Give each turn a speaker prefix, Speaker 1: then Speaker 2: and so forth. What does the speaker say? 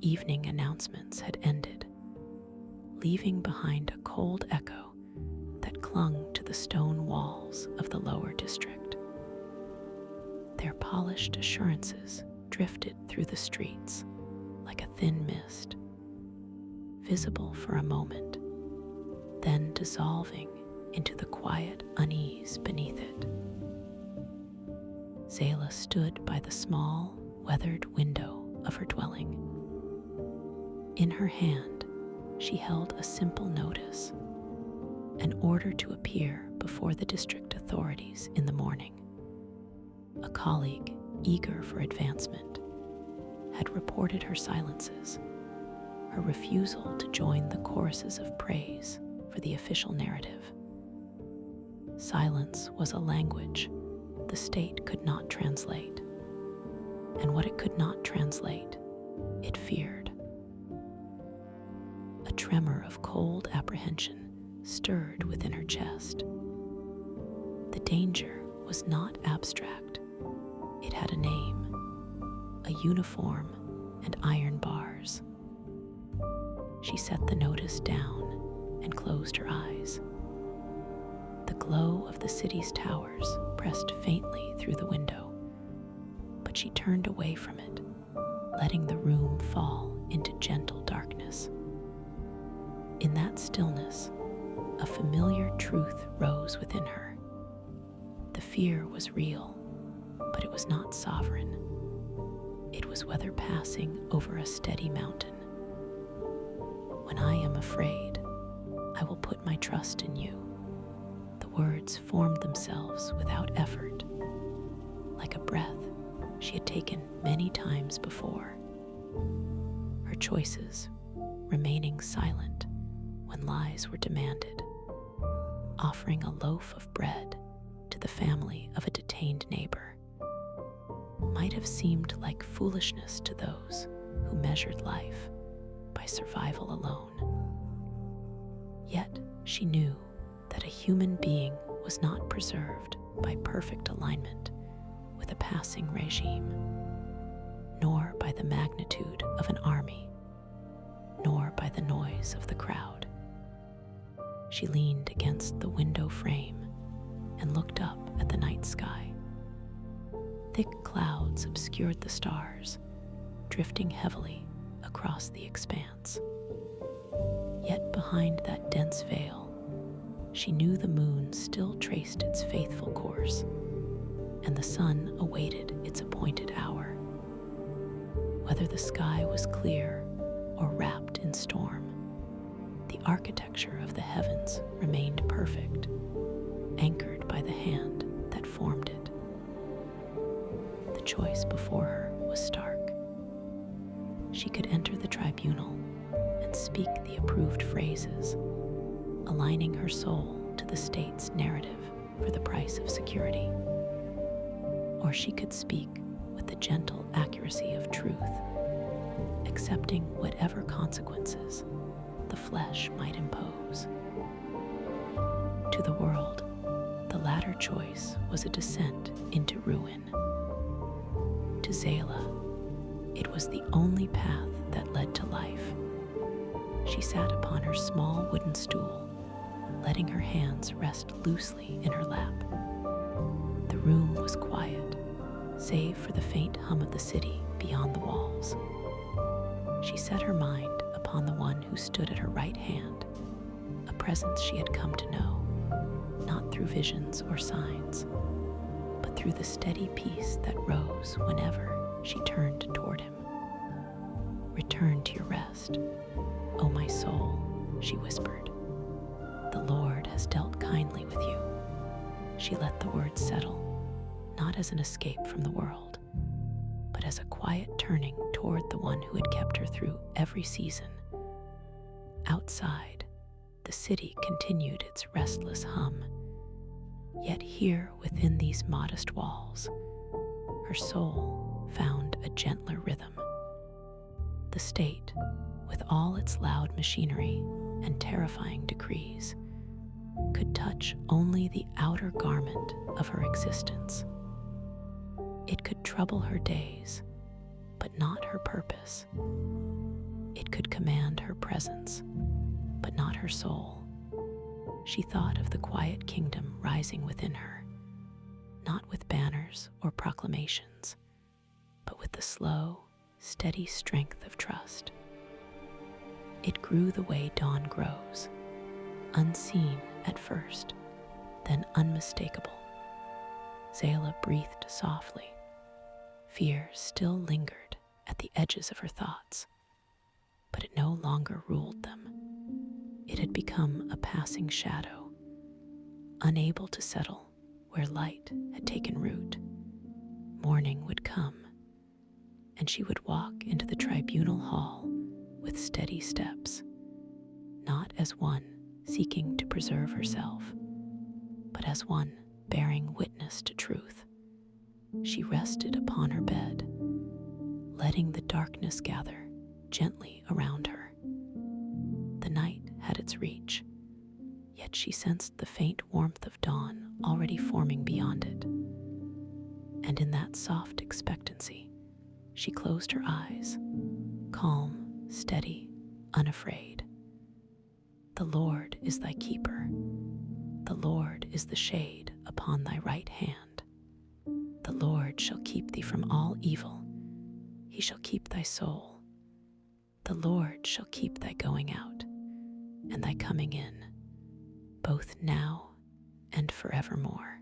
Speaker 1: evening announcements had ended, leaving behind a cold echo that clung to the stone walls of the lower district. Their polished assurances drifted through the streets like a thin mist, visible for a moment, then dissolving into the quiet unease beneath it. Zayla stood by the small, weathered window of her dwelling. In her hand, she held a simple notice, an order to appear before the district authorities in the morning. A colleague, eager for advancement, had reported her silences, her refusal to join the choruses of praise for the official narrative. Silence was a language the state could not translate, and what it could not translate, it feared. A tremor of cold apprehension stirred within her chest. The danger was not abstract. It had a name, a uniform and iron bars. She set the notice down and closed her eyes. The glow of the city's towers pressed faintly through the window, but she turned away from it, letting the room fall into gentle darkness. In that stillness, a familiar truth rose within her. The fear was real, but it was not sovereign. It was weather passing over a steady mountain. When I am afraid, I will put my trust in you. The words formed themselves without effort, like a breath she had taken many times before. Her choices remaining silent when lies were demanded, offering a loaf of bread to the family of a detained neighbor, might have seemed like foolishness to those who measured life by survival alone. Yet she knew that a human being was not preserved by perfect alignment with a passing regime, nor by the magnitude of an army, nor by the noise of the crowd. She leaned against the window frame and looked up at the night sky. Thick clouds obscured the stars, drifting heavily across the expanse. Yet behind that dense veil, she knew the moon still traced its faithful course, and the sun awaited its appointed hour. Whether the sky was clear or wrapped in storm, the architecture of the heavens remained perfect, anchored by the hand that formed it. The choice before her was stark. She could enter the tribunal and speak the approved phrases, aligning her soul to the state's narrative for the price of security. Or she could speak with the gentle accuracy of truth, accepting whatever consequences the flesh might impose. To the world, the latter choice was a descent into ruin. To Zayla, it was the only path that led to life. She sat upon her small wooden stool, letting her hands rest loosely in her lap. The room was quiet, save for the faint hum of the city beyond the walls. She set her mind upon the one who stood at her right hand, a presence she had come to know, not through visions or signs, but through the steady peace that rose whenever she turned toward him. "Return to your rest, O my soul," she whispered. "The Lord has dealt kindly with you." She let the words settle, not as an escape from the world, but as a quiet turning toward the one who had kept her through every season. Outside, the city continued its restless hum, yet here within these modest walls, her soul found a gentler rhythm. The state, with all its loud machinery and terrifying decrees, could touch only the outer garment of her existence. It could trouble her days, but not her purpose. command her presence, but not her soul. She thought of the quiet kingdom rising within her, not with banners or proclamations, but with the slow, steady strength of trust. It grew the way dawn grows, unseen at first, then unmistakable. Zayla breathed softly. Fear still lingered at the edges of her thoughts, but it no longer ruled them. It had become a passing shadow, unable to settle where light had taken root. Morning would come, and she would walk into the tribunal hall with steady steps, not as one seeking to preserve herself, but as one bearing witness to truth. She rested upon her bed, letting the darkness gather gently around her. The night had its reach, yet she sensed the faint warmth of dawn already forming beyond it. And in that soft expectancy, she closed her eyes, calm, steady, unafraid. The Lord is thy keeper. The Lord is the shade upon thy right hand. The Lord shall keep thee from all evil. He shall keep thy soul. The Lord shall keep thy going out and thy coming in, both now and forevermore.